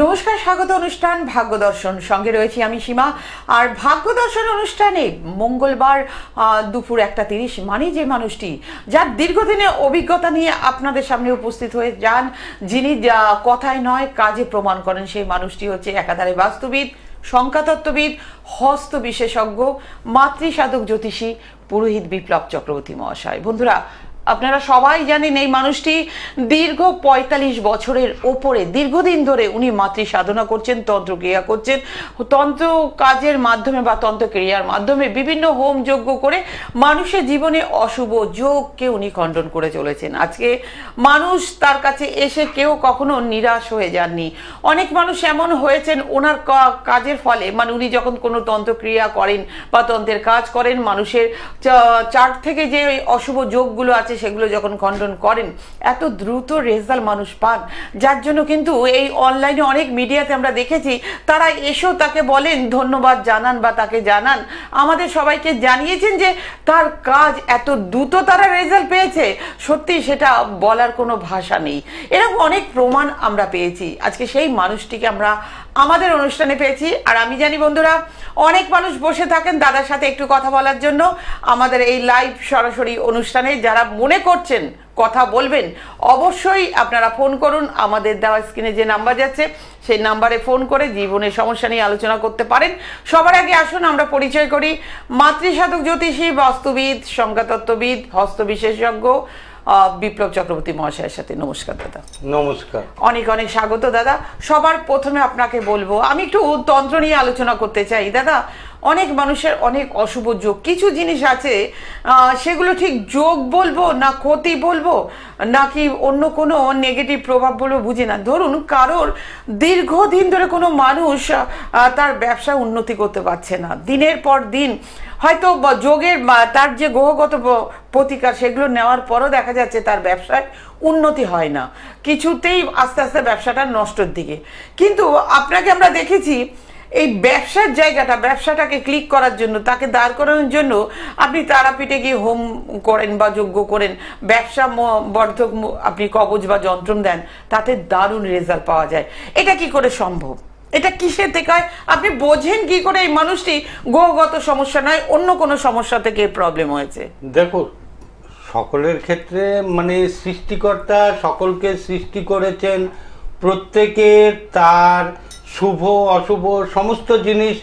নমস্কার, স্বাগত অনুষ্ঠান ভাগ্য দর্শন। সঙ্গে রয়েছি আমি সীমা। আর ভাগ্য দর্শন অনুষ্ঠানে মঙ্গলবার দুপুর 1:30 মানে যে মানুষটি যার দীর্ঘদিনের অভিজ্ঞতা নিয়ে আপনাদের সামনে উপস্থিত হয়ে যান, যিনি কথায় নয় কাজে প্রমাণ করেন, সেই মানুষটি হচ্ছে একাধারে বাস্তুবিদ, সংখ্যাতত্ত্ববিদ, হস্ত বিশেষজ্ঞ, মাতৃসাধক জ্যোতিষী পুরোহিত বিপ্লব চক্রবর্তী মহাশয়। বন্ধুরা, আপনারা সবাই জানেন এই মানুষটি দীর্ঘ 45 বছরের ওপরে দীর্ঘদিন ধরে উনি মাতৃ সাধনা করছেন, তন্ত্রক্রিয়া করছেন, তন্ত্র কাজের মাধ্যমে বা তন্ত্রক্রিয়ার মাধ্যমে বিভিন্ন হোম যজ্ঞ করে মানুষের জীবনে অশুভ যোগকে উনি খণ্ডন করে চলেছেন। আজকে মানুষ তার কাছে এসে কেউ কখনো নিরাশ হয়ে যাননি। অনেক মানুষ এমন হয়েছেন ওনার কাজের ফলে, মানে উনি যখন কোনো তন্ত্রক্রিয়া করেন বা তন্ত্রের কাজ করেন, মানুষের চার্ট থেকে যে অশুভ যোগগুলো আছে সেগুলো যখন খণ্ডন করেন, এত দ্রুত রেজাল্ট মানুষ পান, যার জন্য কিন্তু এই অনলাইনে অনেক মিডিয়াতে আমরা দেখেছি তারা এসেও তাকে বলেন, ধন্যবাদ জানান বা তাকে জানান, আমাদের সবাইকে জানিয়েছেন যে তার কাজ এত দ্রুত তারা রেজাল্ট পেয়েছে, সত্যি সেটা বলার কোনো ভাষা নেই। এরকম অনেক প্রমাণ আমরা পেয়েছি। আজকে সেই মানুষটিকে আমরা আমাদের অনুষ্ঠানে পেয়েছি। আর আমি জানি বন্ধুরা, অনেক মানুষ বসে থাকেন দাদার সাথে একটু কথা বলার জন্য আমাদের এই লাইভ সরাসরি অনুষ্ঠানে। যারা মনে করছেন কথা বলবেন, অবশ্যই আপনারা ফোন করুন। আমাদের দেওয়া স্ক্রিনে যে নাম্বার যাচ্ছে সেই নাম্বারে ফোন করে জীবনের সমস্যা নিয়ে আলোচনা করতে পারেন। সবার আগে আসুন আমরা পরিচয় করি মাতৃসাধক জ্যোতিষী, বাস্তুবিদ, সংখ্যাতত্ত্ববিদ, হস্ত বিশেষজ্ঞ বিপ্লব চক্রবর্তী মহাশয়ের সাথে। নমস্কার দাদা। নমস্কার, অনেক অনেক স্বাগত দাদা। সবার প্রথমে আপনাকে বলবো, আমি একটু তন্ত্র নিয়ে আলোচনা করতে চাই দাদা। অনেক মানুষের অনেক অশুভ যোগ, কিছু জিনিস আছে সেগুলো ঠিক যোগ বলবো না ক্ষতি বলবো নাকি অন্য কোনো নেগেটিভ প্রভাব বলবো বুঝি না। ধরুন কারোর দীর্ঘদিন ধরে কোনো মানুষ তার ব্যবসা উন্নতি করতে পারছে না, দিনের পর দিন হয়তো যোগের তার যে গ্রহগত প্রতিকার সেগুলো নেওয়ার পরও দেখা যাচ্ছে তার ব্যবসায় উন্নতি হয় না, কিছুতেই আস্তে আস্তে ব্যবসাটা নষ্টের দিকে। কিন্তু আপনাকে আমরা দেখেছি এই ব্যবসার জায়গাটা, ব্যবসাটাকে ক্লিক করার জন্য, তাকে দাঁড় করানোর জন্য আপনি তারাপীঠে গিয়ে হোম করেন বা যজ্ঞ করেন, ব্যবসা বর্ধক আপনি কবচ বা যন্ত্র দেন, তাতে দারুণ রেজাল্ট পাওয়া যায়। এটা কি করে সম্ভব? এটা কিসের থেকে হয়? আপনি বোঝেন কি করে এই মানুষটি গ্রহগত সমস্যা নয় অন্য কোনো সমস্যা থেকে প্রবলেম হয়েছে? দেখো, সকলের ক্ষেত্রে মানে সৃষ্টিকর্তা সকলকে সৃষ্টি করেছেন, প্রত্যেকে তার শুভ অশুভ সমস্ত জিনিস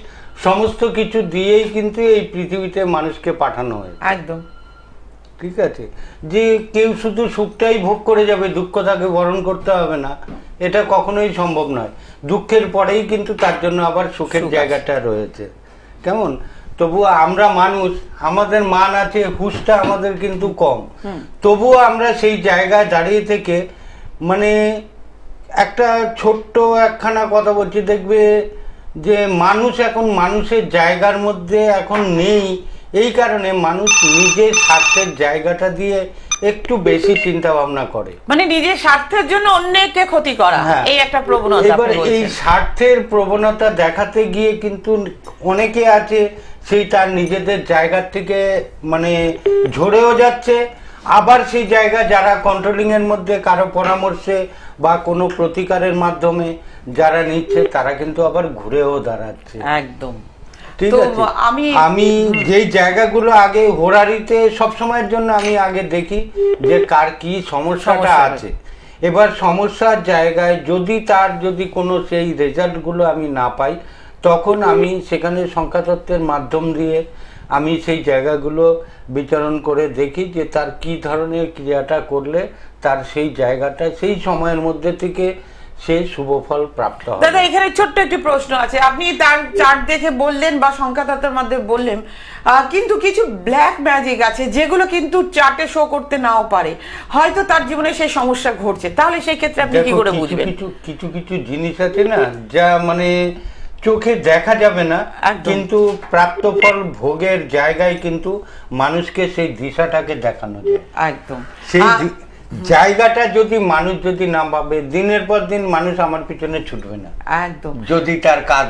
সমস্ত কিছু দিয়েই কিন্তু এই পৃথিবীতে মানুষকে পাঠানো হয়। একদম ঠিক আছে, যে কেউ শুধু সুখটাই ভোগ করে যাবে, দুঃখ তাকে বরণ করতে হবে না, এটা কখনোই সম্ভব নয়। দুঃখের পরেই কিন্তু তার জন্য আবার সুখের জায়গাটা রয়েছে। কেমন? তবুও আমরা মানুষ, আমাদের মান আছে, হুঁশটা আমাদের কিন্তু কম। তবুও আমরা সেই জায়গায় দাঁড়িয়ে থেকে মানে একটা ছোট্ট একখানা কথা বলছি, দেখবে যে মানুষ এখন মানুষের জায়গার মধ্যে এখন নেই। এই কারণে মানুষ নিজের স্বার্থের জায়গাটা দিয়ে একটু বেশি চিন্তা ভাবনা করে, মানে নিজের স্বার্থের জন্য অন্যকে ক্ষতি করা, এই একটা প্রবণতা। এবার এই স্বার্থের প্রবণতা দেখাতে গিয়ে কিন্তু অনেকে আছে সেই তার নিজেদের জায়গা থেকে মানে ঝরেও যাচ্ছে, আবার সেই জায়গা যারা কন্ট্রোলিং এর মধ্যে কারো পরামর্শে বা কোনো প্রতিকারের মাধ্যমে যারা নিচ্ছে তারা কিন্তু আবার ঘুরেও দাঁড়াচ্ছে। একদম ঠিক আছে। আমি যেই জায়গাগুলো আগে হোরারিতে সবসময়ের জন্য আমি আগে দেখি যে কার কি সমস্যাটা আছে। এবার সমস্যার জায়গায় যদি কোনো সেই রেজাল্টগুলো আমি না পাই, তখন আমি সেখানে সংখ্যাতত্ত্বের মাধ্যম দিয়ে আমি সেই জায়গাগুলো বিচরণ করে দেখি যে তার কি ধরনের ক্রিয়াটা করলে তার সেই জায়গাটা সেই সময়ের মধ্যে থেকে সে শুভ ফল প্রাপ্ত হয়। দাদা, এখানে ছোট্ট একটি প্রশ্ন আছে। আপনি তার চার্ট দেখে বললেন বা সংখ্যাতত্ত্বের মাধ্যমে বললেন, কিন্তু কিছু ব্ল্যাক ম্যাজিক আছে যেগুলো কিন্তু চার্টে শো করতে নাও পারে, হয়তো তার জীবনে সেই সমস্যা ঘটছে, তাহলে সেই ক্ষেত্রে আপনি কি করে বুঝবেন? কিছু জিনিস আছে না যা মানে চোখে দেখা যাবে না, কিন্তু প্রাপ্ত ফল ভোগের জায়গায় কিন্তু মানুষকে সেই দিশাটাকে দেখানো যায়। একদম জায়গাটা যদি মানুষ যদি না পাবে, দিনের পর দিন মানুষ আমার পিছনে ছুটবে না, একদম, যদি তার কাজ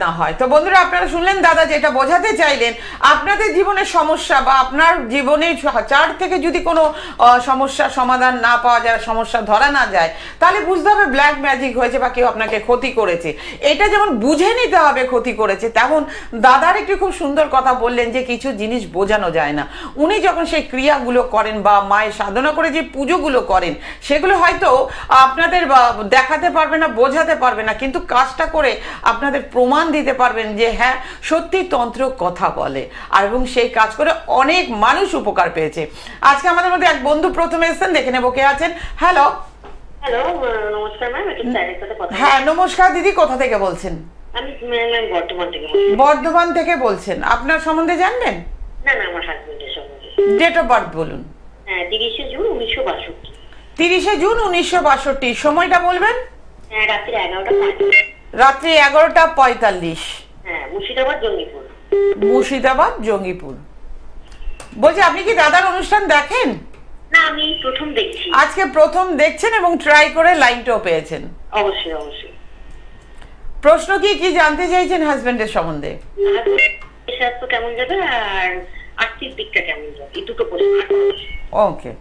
না হয়। তো বন্ধুরা, আপনারা শুনলেন দাদা যেটা বোঝাতে চাইলেন, আপনাদের জীবনের সমস্যা বা আপনার জীবনে চার থেকে যদি কোনো সমস্যার সমাধান না পাওয়া যায়, সমস্যা ধরা না যায়, তাহলে বুঝতে হবে ব্ল্যাক ম্যাজিক হয়েছে বা কেউ আপনাকে ক্ষতি করেছে। এটা যেমন বুঝে নিতে হবে ক্ষতি করেছে, তেমন দাদার একটি খুব সুন্দর কথা বললেন যে কিছু জিনিস বোঝানো যায় না। উনি যখন সেই ক্রিয়াগুলো করেন বা মায়ের সাধনা করে যে পুজোগুলো করেন, সেগুলো হয়তো আপনাদের দেখাতে পারবে না, বোঝাতে পারবে না, কিন্তু কাজটা করে আপনাদের প্রমাণ দিতে পারবেন যে হ্যাঁ সত্যি তন্ত্র কথা বলে, আর এবং সেই কাজ করে অনেক মানুষ উপকার পেয়েছে। আজকে আমাদের মধ্যে এক বন্ধু প্রথমে এসেছেন, দেখে নেবো কে আছেন। হ্যালো। হ্যালো, নমস্কার ম্যাম, একটু স্যারের সাথে কথা। হ্যাঁ নমস্কার দিদি, কোথা থেকে বলছেন? আমি ম্যাম বর্ধমান থেকে বলছি। বর্ধমান থেকে বলছেন, আপনার সম্বন্ধে জানবেন? না না, আমার হাজবেন্ডের সম্বন্ধে। ডেট অফ বার্থ বলুন। হ্যাঁ, 30শে জুন 1962। 30শে জুন 1962, সময়টা বলবেন? হ্যাঁ, রাত্রি 11:45। রাত্রি 11:45। হ্যাঁ, মুর্শিদাবাদ জঙ্গিপুর। মুর্শিদাবাদ জঙ্গিপুর। বলছি আপনি কি দাদার অনুষ্ঠান দেখেন? না, আমি প্রথম দেখছি। আজকে প্রথম দেখছেন এবং ট্রাই করে লাইনটাও পেয়েছেন? অবশ্যই অবশ্যই। প্রশ্ন কি জানতে চাইছেন হাজবেন্ডের সম্বন্ধে? স্বাস্থ্য কেমন যাবে আর আর্থিক দিকটা কেমন যাবে, এই দুটো প্রশ্ন। ওকে।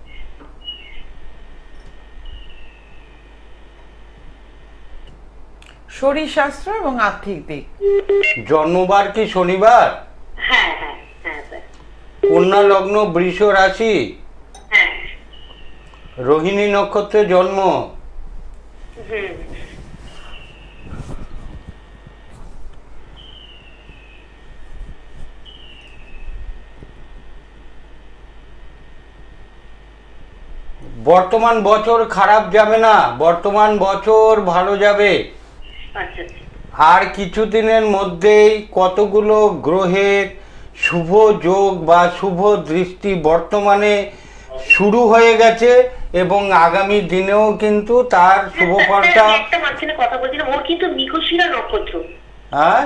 শরীর স্বাস্থ্য এবং আর্থিক দিক। জন্মবার কি শনিবার? হ্যাঁ হ্যাঁ হ্যাঁ স্যার। কন্যা লগ্ন, বৃষ রাশি, হ্যাঁ। রোহিণী নক্ষত্রে জন্ম। হুম। বর্তমান বছর খারাপ যাবে না, বর্তমান বছর ভালো যাবে। আচ্ছা আচ্ছা। আর কিছুদিনের মধ্যেই কতগুলো গ্রহের শুভ যোগ বা শুভ দৃষ্টি বর্তমানে শুরু হয়ে গেছে এবং আগামী দিনেও কিন্তু তার শুভ ফলটা। একটা মাঝখানে কথা বলছিলাম, ওর কিন্তু মৃগশিরা নক্ষত্র। হ্যাঁ,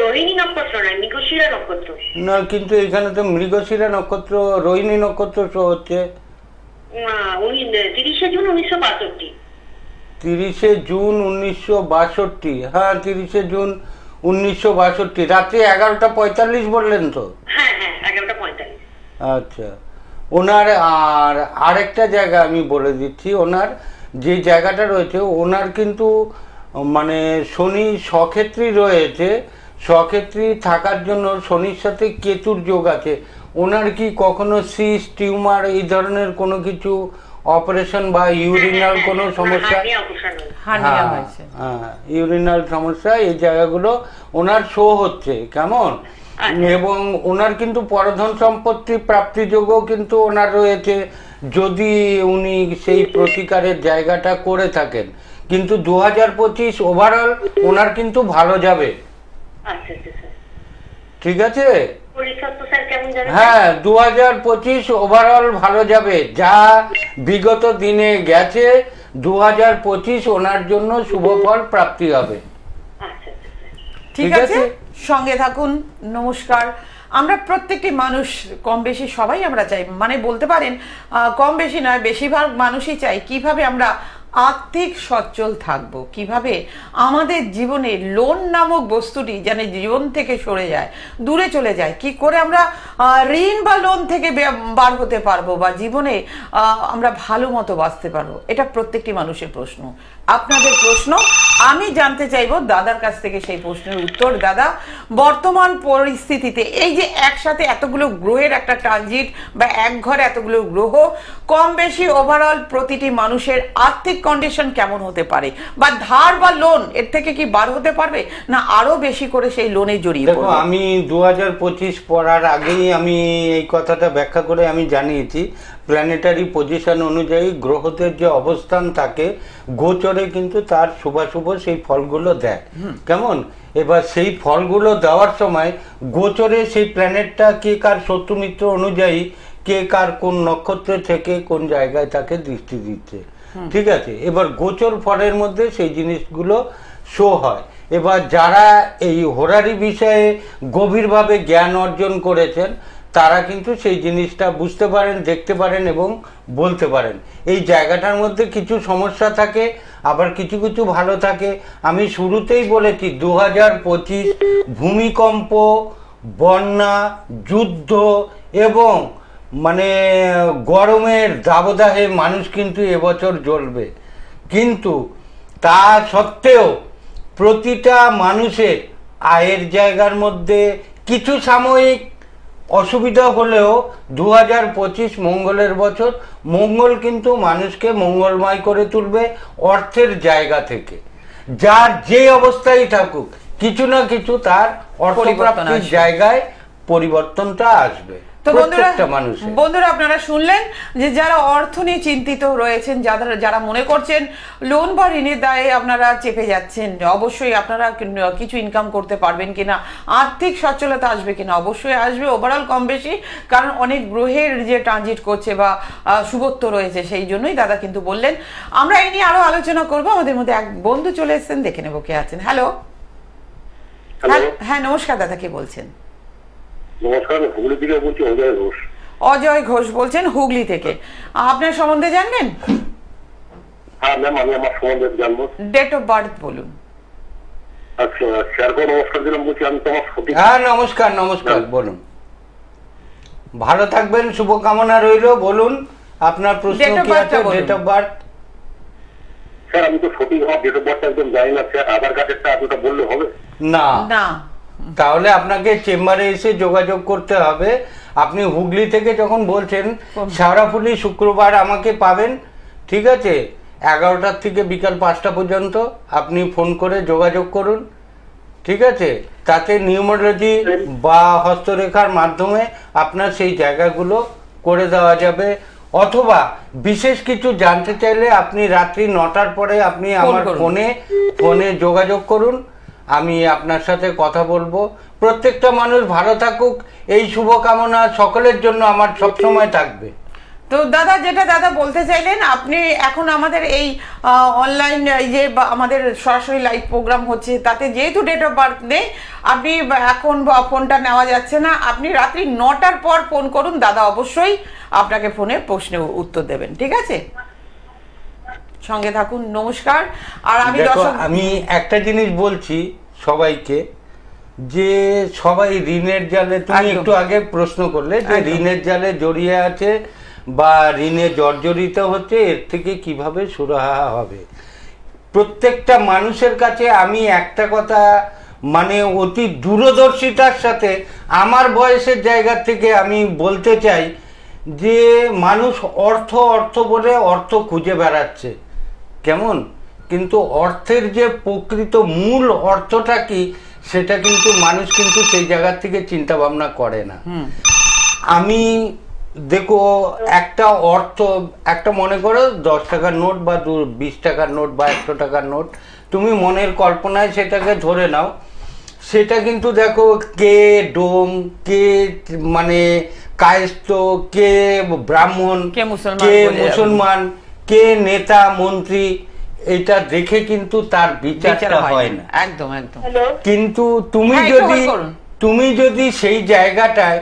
রোহিণী নক্ষত্র নয়, মৃগশিরা নক্ষত্র। না, কিন্তু এখানে তো মৃগশিরা নক্ষত্র, রোহিণী নক্ষত্র শো হচ্ছে। 30শে জুন 1962। 30শে জুন 1962। হ্যাঁ, 30শে জুন 1962 রাত্রি 11:45 বললেন তো? হ্যাঁ হ্যাঁ, 11:45। আচ্ছা, ওনার আর আরেকটা জায়গা আমি বলে দিচ্ছি, ওনার যে জায়গাটা রয়েছে, ওনার কিন্তু মানে শনি স্বক্ষেত্রী রয়েছে। স্বক্ষেত্রী থাকার জন্য শনির সাথে কেতুর যোগ আছে। ওনার কি কখনো সিস্ট, টিউমার এই ধরনের কোনো কিছু অপারেশন বা ইউরিনাল কোনো সমস্যা? হ্যাঁ, ইউরিনাল সমস্যা, এই জায়গাগুলো ওনার শো হচ্ছে কেমন। এবং ওনার কিন্তু পরধন সম্পত্তি প্রাপ্তি যোগও কিন্তু ওনার রয়েছে, যদি উনি সেই প্রতিকারের জায়গাটা করে থাকেন। কিন্তু 2025 ওভারঅল ওনার কিন্তু ভালো যাবে। ঠিক আছে? হ্যাঁ, 2025 ওভারঅল ভালো যাবে। যা বিগত দিনে গেছে, 2025 ওনার জন্য শুভ ফল প্রাপ্তি হবে। ঠিক আছে, সঙ্গে থাকুন। নমস্কার। আমরা প্রত্যেকটি মানুষ কম বেশি সবাই আমরা চাই, মানে বলতে পারেন কম বেশি নয়, বেশিরভাগ মানুষই চাই কিভাবে আমরা আর্থিক সচ্ছল থাকব, কিভাবে আমাদের জীবনে লোন নামক বস্তুটি যেন জীবন থেকে সরে যায়, দূরে চলে যায়, কি করে আমরা ঋণ বা লোন থেকে বার হতে পারবো বা জীবনে আমরা ভালো মতো বাঁচতে পারবো। এটা প্রত্যেকটি মানুষের প্রশ্ন, আপনাদের প্রশ্ন। আমি জানতে চাইবো দাদার কাছ থেকে সেই প্রশ্নের উত্তর। দাদা, বর্তমান পরিস্থিতিতে এই যে একসাথে এতগুলো গ্রহের একটা ট্রানজিট বা এক ঘরে এতগুলো গ্রহ, কম বেশি ওভারঅল প্রতিটি মানুষের আর্থিক কন্ডিশন কেমন হতে পারে, বা ধার বা লোন এর থেকে কি বার হতে পারবে না আরো বেশি করে সেই লোনে জড়িয়ে পড়বে? দেখো, আমি 2025 পড়ার আগেই আমি এই কথাটা ব্যাখ্যা করে আমি জানিয়েছি, প্ল্যানেটারি পজিশন অনুযায়ী গ্রহদের যে অবস্থান থাকে গোচরে কিন্তু তার শুভাশুভ সেই ফলগুলো দেয় কেমন। এবার সেই ফলগুলো দেওয়ার সময় গোচরে সেই প্ল্যানেটটা কে কার শত্রুমিত্র অনুযায়ী কে কার কোন নক্ষত্র থেকে কোন জায়গায় তাকে দৃষ্টি দিচ্ছে, ঠিক আছে। এবার গোচর ফলের মধ্যে সেই জিনিসগুলো শো হয়। এবার যারা এই হোরারি বিষয়ে গভীরভাবে জ্ঞান অর্জন করেছেন তারা কিন্তু সেই জিনিসটা বুঝতে পারেন, দেখতে পারেন এবং বলতে পারেন। এই জায়গাটার মধ্যে কিছু সমস্যা থাকে, আবার কিছু কিছু ভালো থাকে। আমি শুরুতেই বলেছি 2025 ভূমিকম্প, বন্যা, যুদ্ধ এবং মানে গরমের দাবদাহে মানুষ কিন্তু এবছর জ্বলবে। কিন্তু তা সত্ত্বেও প্রতিটা মানুষের আয়ের জায়গার মধ্যে কিছু সাময়িক অসুবিধা হলেও 2025 মঙ্গলের বছর। মঙ্গল কিন্তু মানুষকে মঙ্গলময় করে তুলবে অর্থের জায়গা থেকে। যার যে অবস্থায় থাকুক কিছু না কিছু তার অর্থপ্রাপ্তির জায়গায় পরিবর্তনটা আসবে। তো বন্ধুরা আপনারা শুনলেন যে যারা অর্থ নিয়ে চিন্তিত রয়েছেন, যারা মনে করছেন লোন বা ঋণের দায়ে আপনারা চেপে যাচ্ছেন, অবশ্যই আপনারা কিছু ইনকাম করতে পারবেন কিনা, আর্থিক সচ্ছলতা আসবে কিনা, অবশ্যই আসবে ওভারঅল কম বেশি, কারণ অনেক গ্রহের যে ট্রানজিট করছে বা শুভত্ব রয়েছে, সেই জন্যই দাদা কিন্তু বললেন। আমরা এই নিয়ে আরো আলোচনা করবো। আমাদের মধ্যে এক বন্ধু চলে এসেছেন, দেখে নেবো কে আছেন। হ্যালো, হ্যাঁ নমস্কার দাদা, কে বলছেন? নমস্কার, হুগলি থেকে বলছি, অজয় ঘোষ। অজয় ঘোষ বলছেন হুগলি থেকে। আপনার সম্বন্ধে জানবেন? হ্যাঁ ম্যাম, আমি আমার সম্বন্ধে জানবো। ডেট অফ বার্থ বলুন। আচ্ছা স্যারকে নমস্কার দিলাম, বলছি আমি তোমার সঠিক। হ্যাঁ নমস্কার, নমস্কার, বলুন। ভালো থাকবেন, শুভকামনা রইল। বলুন আপনার প্রশ্ন কি আছে? Date of birth. স্যার আমি তো সঠিক আমার ডেট অফ বার্থ একদম জানি না স্যার, আধার কার্ডেরটা আপনাটা বললে হবে? না না, তাহলে আপনাকে চেম্বারে এসে যোগাযোগ করতে হবে। আপনি হুগলি থেকে যখন বলছেন, শেওড়াফুলি শুক্রবার আমাকে পাবেন, ঠিক আছে? 11টার থেকে বিকাল 5টা পর্যন্ত আপনি ফোন করে যোগাযোগ করুন, ঠিক আছে? তাতে নিউমোলজি বা হস্তরেখার মাধ্যমে আপনার সেই জায়গাগুলো করে দেওয়া যাবে। অথবা বিশেষ কিছু জানতে চাইলে আপনি রাত্রি 9টার পরে আপনি আমার ফোনে যোগাযোগ করুন, আমি আপনার সাথে কথা বলবো। প্রত্যেকটা মানুষ ভালো থাকুক, এই শুভকামনা সকলের জন্য আমার সবসময় থাকবে। তো দাদা, যেটা দাদা বলতে চাইলেন, আপনি এখন আমাদের এই অনলাইন যে আমাদের সরাসরি লাইভ প্রোগ্রাম হচ্ছে, তাতে যেহেতু ডেট অফ বার্থ নেই, আপনি এখন ফোনটা নেওয়া যাচ্ছে না, আপনি রাত্রি 9টার পর ফোন করুন, দাদা অবশ্যই আপনাকে ফোনে প্রশ্নের উত্তর দেবেন, ঠিক আছে? সঙ্গে থাকুন, নমস্কার। আর আমি একটা জিনিস বলছি সবাইকে, যে সবাই ঋণের জালে, তুমি একটু আগে প্রশ্ন করলে যে ঋণের জালে জড়িয়ে আছে বা ঋণে জর্জরিত হচ্ছে, এর থেকে কিভাবে সুরাহা হবে। প্রত্যেকটা মানুষের কাছে আমি একটা কথা মানে অতি দূরদর্শিতার সাথে আমার বয়সের জায়গা থেকে আমি বলতে চাই যে মানুষ অর্থ অর্থ বলে অর্থ খুঁজে বেড়াচ্ছে, কেমন? কিন্তু অর্থের যে প্রকৃত মূল অর্থটা কি, সেটা কিন্তু মানুষ কিন্তু সেই জায়গা থেকে চিন্তা ভাবনা করে না। আমি দেখো, একটা অর্থ, একটা মনে করো 10 টাকার নোট বা 20 টাকার নোট বা 100 টাকার নোট, তুমি মনের কল্পনায় সেটাকে ধরে নাও। সেটা কিন্তু দেখো কে ডোম, কে মানে কায়স্থ, কে ব্রাহ্মণ, কে মুসলমান, কে নেতা মন্ত্রী, এটা দেখে কিন্তু তার বিচারটা হয় না। একদম একদম। কিন্তু তুমি যদি সেই জায়গাটায়,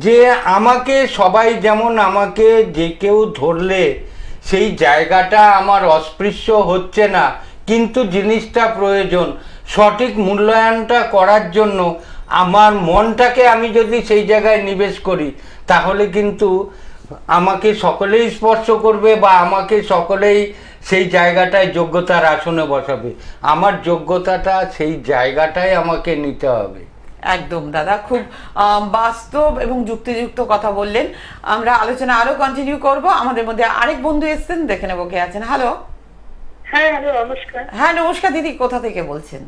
যে আমাকে সবাই যেমন আমাকে যে কেউ ধরলে সেই জায়গাটা আমার অস্পৃশ্য হচ্ছে না, কিন্তু জিনিসটা প্রয়োজন, সঠিক মূল্যায়নটা করার জন্য আমার মনটাকে আমি যদি সেই জায়গায় নিবেশ করি, তাহলে কিন্তু আমাকে সকলেই স্পর্শ করবে বা আমাকে সকলেই সেই জায়গাটায় যোগ্যতার আসনে বসাবে। আমার যোগ্যতাটা সেই জায়গাটায় আমাকে নিতে হবে। একদম দাদা, খুব বাস্তব এবং যুক্তিযুক্ত কথা বললেন। আমরা আলোচনা আরো কন্টিনিউ করব। আমাদের মধ্যে আরেক বন্ধু এসেছেন, দেখে নেবো কে আছেন। হ্যালো। হ্যাঁ হ্যালো, নমস্কার। হ্যাঁ নমস্কার দিদি, কোথা থেকে বলছেন?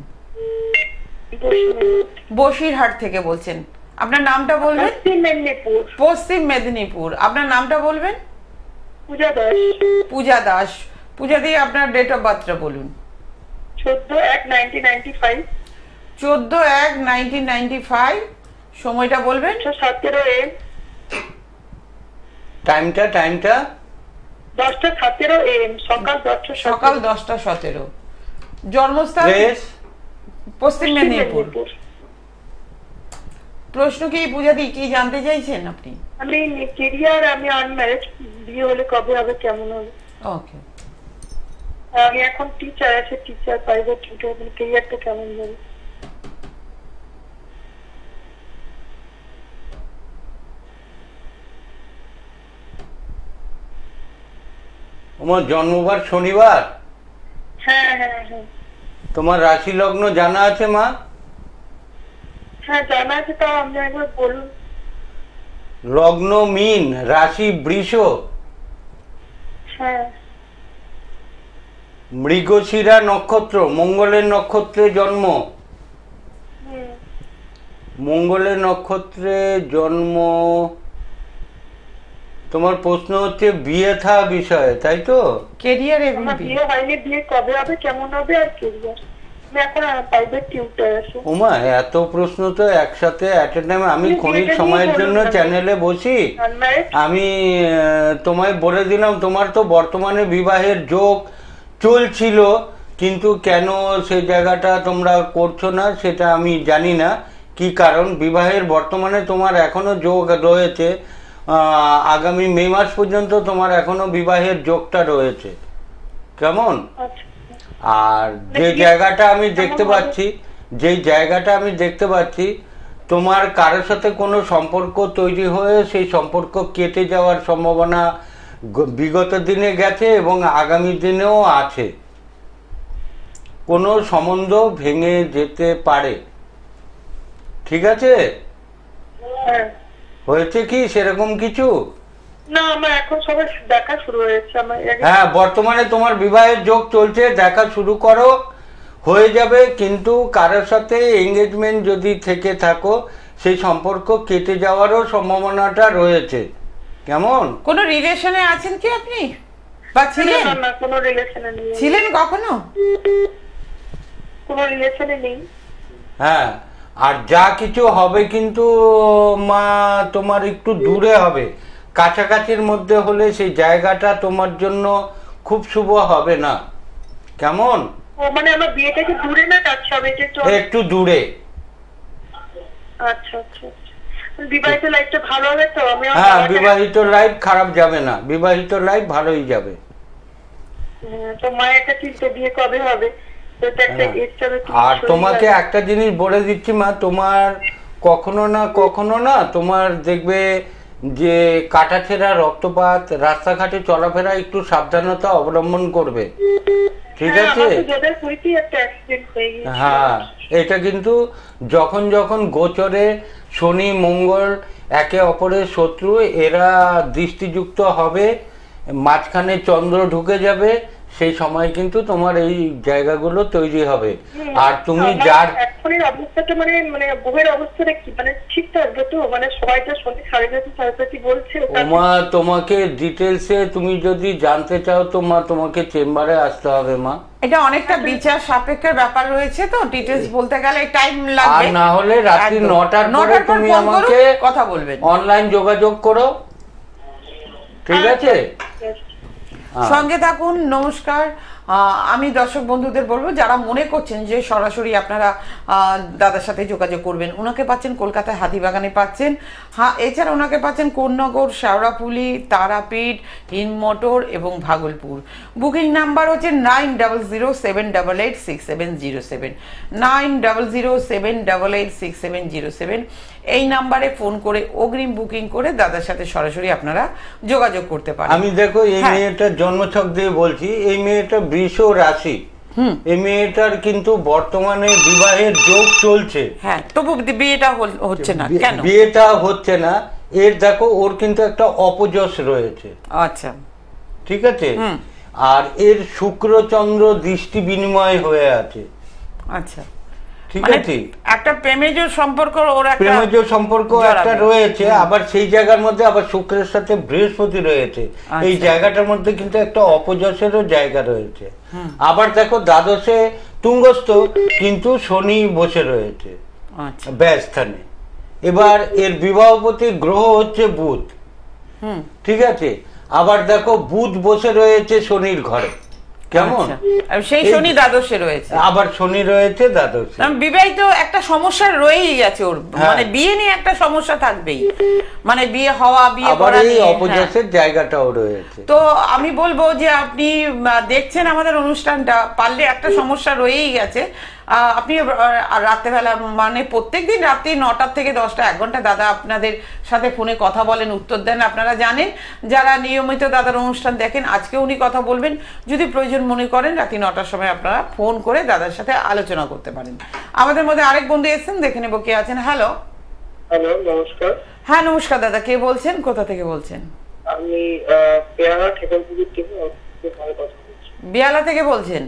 বসিরহাট থেকে বলছেন। আপনার নামটা বলবেন? পশ্চিম মেদিনীপুর। আপনার নামটা বলবেন? পূজা দাস। পূজা দাস। পূজা দি, আপনার ডেট অফ বার্থটা বলুন। 14/1/1995। 14/1/1995। সময়টা বলবেন? 17 AM। টাইমটা 10:17 AM, সকাল 10:17। জন্মস্থান? পশ্চিম মেদিনীপুর। প্রশ্ন কি পূজা দি, কি জানতে চাইছেন আপনি? আমি কেরিয়ার, আমি আনম্যারেড, বিয়ে হলে কবে হবে, কেমন হবে? ওকে, আমি এখন টিচার আছে, টিচার প্রাইভেট টিচার, কেরিয়ারটা কেমন যাবে? তোমার জন্মবার শনিবার? হ্যাঁ হ্যাঁ হ্যাঁ তোমার রাশি লগ্ন জানা আছে মা? হ্যাঁ জানা আছে, তাও আপনি একবার বলুন। লগ্ন মীন, রাশি বৃষ, হ্যাঁ মৃগশিরা নক্ষত্র, মঙ্গলের নক্ষত্রে জন্ম। মঙ্গলের নক্ষত্রে জন্ম। তোমার প্রশ্ন হচ্ছে বিয়ে থা বিষয়ে, তাই তো? কেরিয়ার এবং আমার বিয়ে হয়নি, বিয়ে কবে হবে, কেমন হবে, আর কেরিয়ার। আমি এখন প্রাইভেট টিউটর আছি। ওমা, এত প্রশ্ন তো একসাথে অ্যাট এ টাইম। আমি ক্ষণিক সময়ের জন্য চ্যানেলে বসি। আমি তোমায় বলে দিলাম, তোমার তো বর্তমানে বিবাহের যোগ চলছিল, কিন্তু কেন সেই জায়গাটা তোমরা করছো না সেটা আমি জানি না কি কারণ। বিবাহের বর্তমানে তোমার এখনো যোগ রয়েছে, আগামী মে মাস পর্যন্ত তোমার এখনো বিবাহের যোগটা রয়েছে, কেমন? আর যে জায়গাটা আমি দেখতে পাচ্ছি তোমার কারোর সাথে কোনো সম্পর্ক তৈরি হয়ে সেই সম্পর্ক কেটে যাওয়ার সম্ভাবনা বিগত দিনে গেছে এবং আগামী দিনেও আছে। কোনো সম্বন্ধ ভেঙে যেতে পারে, ঠিক আছে? হয়েছে কি সেরকম কিছু? না, আমার এখন সবাই দেখা শুরু হয়েছে। হ্যাঁ, বর্তমানে তোমার বিবাহের যোগ চলছে, দেখা শুরু করো, হয়ে যাবে। কিন্তু কারোর সাথে এঙ্গেজমেন্ট যদি থেকে থাকো সেই সম্পর্ক কেটে যাওয়ারও সম্ভাবনাটা রয়েছে, কেমন? কোন রিলেশনে আছেন কি আপনি, বা ছিলেন? না, কোনো রিলেশনে নেই। ছিলেন কখনো? কোনো রিলেশনে নেই। হ্যাঁ, আর যা কিছু হবে কিন্তু মা তোমার একটু দূরে হবে। কাছাকাছির মধ্যে হলে সেই জায়গাটা তোমার জন্য খুব শুভ হবে না, কেমন? মানে আমার বিয়েটা কি দূরে না কাছে হবে? একটু দূরে। আচ্ছা আচ্ছা, বিবাহিত লাইফটা ভালো হবে তো? হ্যাঁ, বিবাহিত লাইফ খারাপ যাবে না, বিবাহিত লাইফ ভালোই যাবে। তো মায়ের একটা চিন্তা, বিয়ে কবে হবে? আর তোমাকে একটা জিনিস বলে দিচ্ছি মা, তোমার কখনো না তোমার দেখবে যে কাটাছেঁড়া, রক্তপাত, রাস্তাঘাটে চলাফেরা একটু সাবধানতা অবলম্বন করবে, ঠিক আছে? হ্যাঁ, এটা কিন্তু যখন গোচরে শনি মঙ্গল একে অপরের শত্রু, এরা দৃষ্টিযুক্ত হবে, মাঝখানে চন্দ্র ঢুকে যাবে, সেই সময় কিন্তু তোমার এই জায়গাগুলো তৈরি হবে। আর তুমি যার এখনের অবস্থাটা মানে বউয়ের অবস্থাটা কি, মানে ঠিক থাকবে তো? মানে সবাই তো শুনে 5:30 বলছে। মা তোমাকে ডিটেলসে তুমি যদি জানতে চাও তো মা তোমাকে চেম্বারে আসতে হবে মা। এটা অনেকটা বিচার সাপেক্ষের ব্যাপার রয়েছে, তো ডিটেইলস বলতে গেলে টাইম লাগবে। আর না হলে রাত্রি 9টার পরে তুমি আমাকে কথা বলবেন, অনলাইন যোগাযোগ করো, ঠিক আছে? সঙ্গে থাকুন। নমস্কার। আমি দর্শক বন্ধুদের বলবো, যারা মনে করছেন যে সরাসরি আপনারা দাদার সাথে যোগাযোগ করবেন, ওনাকে পাচ্ছেন কলকাতায় হাতিবাগানে পাচ্ছেন। হ্যাঁ, এছাড়া ওনাকে পাচ্ছেন কোন্নগর, শেওড়াফুলি, তারাপীঠ, হিন্দমোটর এবং ভাগলপুর। বুকিং নাম্বার হচ্ছে 9007886707, 9007886707। এই নাম্বারে ফোন করে অগ্রিম বুকিং করে দাদার সাথে সরাসরি আপনারা যোগাযোগ করতে পারেন। আমি দেখো এই মেয়েটার জন্মছক দিয়ে বলছি, এই মেয়েটা বৃষ রাশি, এই মেয়েটার কিন্তু বর্তমানে বিবাহের যোগ চলছে। হ্যাঁ, তবু বিয়েটা হচ্ছে না কেন? বিয়েটা হচ্ছে না, এর দেখো ওর কিন্তু একটা অপযশ রয়েছে। আচ্ছা, ঠিক আছে? আর এর শুক্র চন্দ্র দৃষ্টি বিনিময় হয়ে আছে। আচ্ছা, ঠিক আছে, একটা প্রেমেজ সম্পর্ক, ওর একটা প্রেমেজ সম্পর্ক একটা রয়েছে, আবার সেই জায়গার মধ্যে আবার শুক্রের সাথে বৃহস্পতি রয়েছে। এই জায়গাটার মধ্যে কিন্তু একটা অপযশেরও জায়গা রয়েছে। আবার দেখো দ্বাদশে তুঙ্গস্থ কিন্তু শনি বসে রয়েছে ব্যয়স্থানে। এবার এর বিবাহপতি গ্রহ হচ্ছে বুধ, ঠিক আছে? আবার দেখো বুধ বসে রয়েছে শনির ঘরে, কেমন? আর সেই শনি দ্বাদশে রয়েছে, আবার শনি রয়েছে দ্বাদশে। বিবাহিত একটা সমস্যা রয়েই গেছে ওর, হ্যাঁ। মানে বিয়ে নিয়ে একটা সমস্যা থাকবেই, মানে বিয়ে হওয়া বিয়ে আবার করা এই নিয়ে, হ্যাঁ। অপযশের জায়গাটাও রয়েছে। তো আমি বলবো যে আপনি দেখছেন আমাদের অনুষ্ঠানটা, পারলে একটা সমস্যা রয়েই গেছে। আপনি রাত্রেবেলা মানে প্রত্যেকদিন রাত্রি 9টা থেকে 10টা 1 ঘন্টা দাদা আপনাদের সাথে ফোনে কথা বলেন, উত্তর দেন। আপনারা জানেন যারা নিয়মিত দাদার অনুষ্ঠান দেখেন, আজকে উনি কথা বলবেন। যদি প্রয়োজন মনে করেন রাত্রি 9টার সময় আপনারা ফোন করে দাদার সাথে আলোচনা করতে পারেন। আমাদের মধ্যে আরেক বন্ধু এসেছেন, দেখে নেবো কে আছেন। হ্যালো। হ্যালো, নমস্কার। হ্যাঁ নমস্কার দাদা, কে বলছেন, কোথা থেকে বলছেন? আমি পেয়ারা ঠেকালপুকুর থেকে কথা বলছি। বিয়ালা থেকে বলছেন?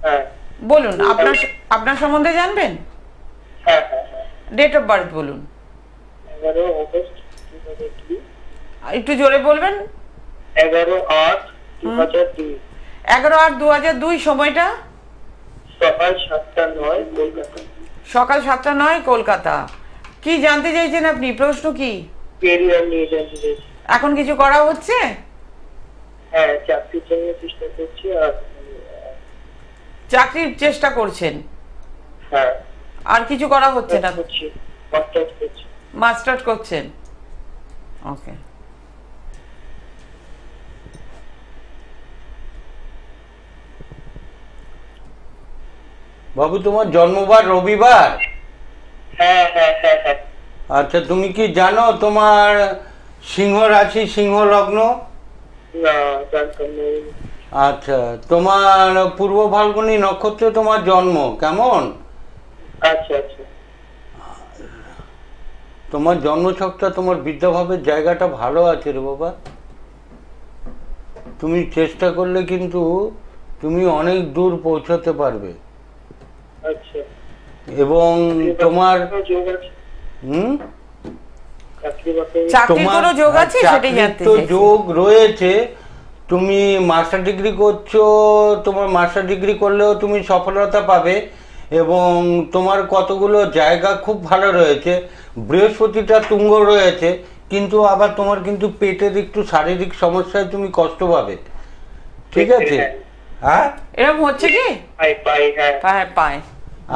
হ্যাঁ বলুন, আপনার সম্বন্ধে জানবেন। হ্যাঁ হ্যাঁ হ্যাঁ। ডেট অফ বার্থ বলুন। 11 অগস্ট 2002। একটু জোরে বলবেন। 11/8/2002। 11/8/2002। সময়টা? সকাল 7:09 কলকাতা। সকাল 7:09 কলকাতা। কি জানতে চাইছেন আপনি, প্রশ্ন কি? কেরিয়ার নিয়ে জানতে চাইছি। এখন কিছু করা হচ্ছে? হ্যাঁ, চাকরির জন্য চেষ্টা করছি। আর চাকরির চেষ্টা করছেন? হ্যাঁ। আর কিছু করা হচ্ছে না? করছি, মাস্টার্স করছি। মাস্টার্স করছেন, ওকে। বাবু তোমার জন্মবার রবিবার? হ্যাঁ হ্যাঁ হ্যাঁ হ্যাঁ। আচ্ছা, তুমি কি জানো তোমার সিংহ রাশি সিংহ লগ্ন? না, জানতাম না। আচ্ছা, তোমার পূর্ব ফাল্গুনী নক্ষত্রে তোমার জন্ম, কেমন? আচ্ছা আচ্ছা। তোমার জন্মছকটা, তোমার বিদ্যাভাবের জায়গাটা ভালো আছে রে বাবা। তুমি চেষ্টা করলে কিন্তু তুমি অনেক দূর পৌঁছাতে পারবে। আচ্ছা। এবং তোমার চাকরির কোনো যোগ আছে সেটাই জানতে তো চাইছি। যোগ রয়েছে। তুমি মাস্টার ডিগ্রি করছো, তোমার মাস্টার ডিগ্রি করলেও তুমি সফলতা পাবে। এবং তোমার কতগুলো জায়গা খুব ভালো রয়েছে। বৃহস্পতিটা তুঙ্গ রয়েছে, কিন্তু আবার তোমার কিন্তু পেটের একটু শারীরিক সমস্যায় তুমি কষ্ট পাবে, ঠিক আছে? হ্যাঁ, এরকম হচ্ছে কি? পায়।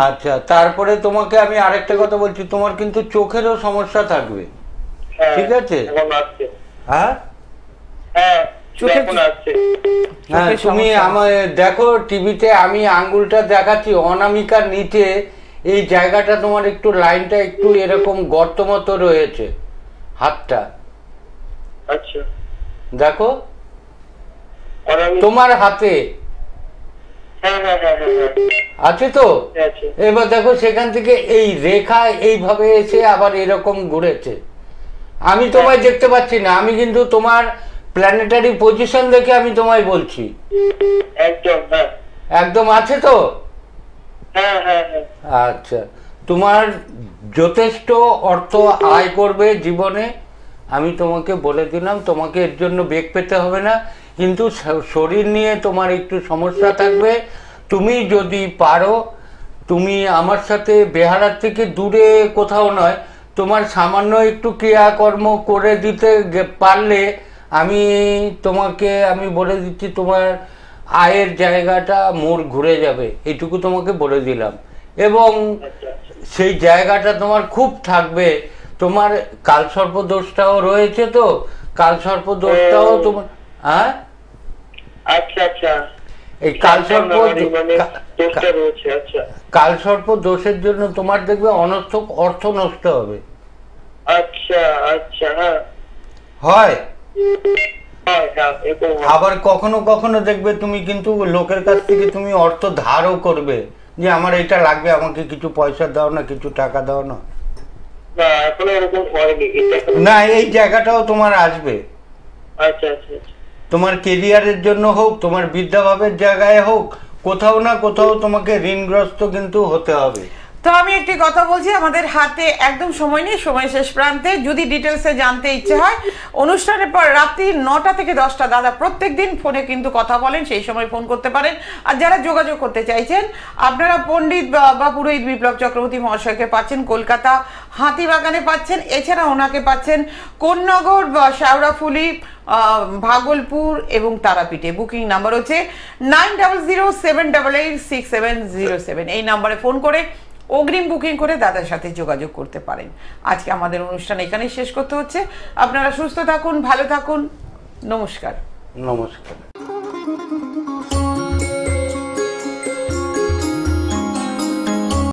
আচ্ছা, তারপরে তোমাকে আমি আরেকটা কথা বলছি, তোমার কিন্তু চোখেরও সমস্যা থাকবে, ঠিক আছে? হ্যাঁ হ্যাঁ, চোখের হ্যাঁ, তুমি আমার দেখো টিভিতে আমি আঙ্গুলটা দেখাচ্ছি, অনামিকার নিচে এই জায়গাটা তোমার একটু লাইনটা একটু এরকম গর্ত মতো রয়েছে, হাতটা আচ্ছা দেখো তোমার হাতে আছে তো। এবার দেখো সেখান থেকে এই রেখা এইভাবে এসে আবার এরকম ঘুরেছে। আমি তোমায় দেখতে পাচ্ছি না, আমি কিন্তু তোমার প্ল্যানেটারি পজিশন দেখে আমি তোমায় বলছি। একদম আছে তো? আচ্ছা, তোমার যথেষ্ট অর্থ আয় করবে জীবনে, আমি তোমাকে বলে দিলাম। তোমাকে এর জন্য বেগ পেতে হবে না, কিন্তু শরীর নিয়ে তোমার একটু সমস্যা থাকবে। তুমি যদি পারো, তুমি আমার সাথে বেহারার থেকে দূরে কোথাও নয়, তোমার সামান্য একটু ক্রিয়াকর্ম করে দিতে পারলে আমি বলে দিচ্ছি তোমার আয়ের জায়গাটা মোড় ঘুরে যাবে, এইটুকু তোমাকে বলে দিলাম। এবং সেই জায়গাটা তোমার খুব থাকবে। তোমার কালসর্প দোষটাও রয়েছে তো, কালসর্প দোষটাও তোমার, হ্যাঁ আচ্ছা আচ্ছা, এই কালসর্প দোষের জন্য তোমার দেখবে অনর্থক অর্থ নষ্ট হবে। আচ্ছা আচ্ছা, হ্যাঁ হয়। আবার কখনো কখনো দেখবে তুমি কিন্তু লোকের কাছ থেকে তুমি অর্থ ধারও করবে, যে আমার এটা লাগবে, আমাকে কিছু পয়সা দাও না, কিছু টাকা দাও না। না, এই জায়গাটাও তোমার আসবে। আচ্ছা আচ্ছা, তোমার কেরিয়ারের জন্য হোক, তোমার বিদ্যাভাবের জায়গায় হোক, কোথাও না কোথাও তোমাকে ঋণগ্রস্ত কিন্তু হতে হবে। তো আমি একটি কথা বলছি, আমাদের হাতে একদম সময় নেই, সময় শেষ প্রান্তে। যদি ডিটেলসে জানতে ইচ্ছে হয়, অনুষ্ঠানের পর রাত্রি 9টা থেকে 10টা দাদা প্রত্যেক দিন ফোনে কিন্তু কথা বলেন, সেই সময় ফোন করতে পারেন। আর যারা যোগাযোগ করতে চাইছেন, আপনারা পণ্ডিত বা পুরোহিত বিপ্লব চক্রবর্তী মহাশয়কে পাচ্ছেন কলকাতা হাতিবাগানে পাচ্ছেন, এছাড়া ওনাকে পাচ্ছেন কোন্নগর বা শেওড়াফুলি ভাগলপুর এবং তারাপীঠে। বুকিং নাম্বার হচ্ছে 9007886707। এই নাম্বারে ফোন করে অগ্রিম বুকিং করে দাদার সাথে যোগাযোগ করতে পারেন। আজকে আমাদের অনুষ্ঠান এখানেই শেষ করতে হচ্ছে। আপনারা সুস্থ থাকুন, ভালো থাকুন, নমস্কার। নমস্কার।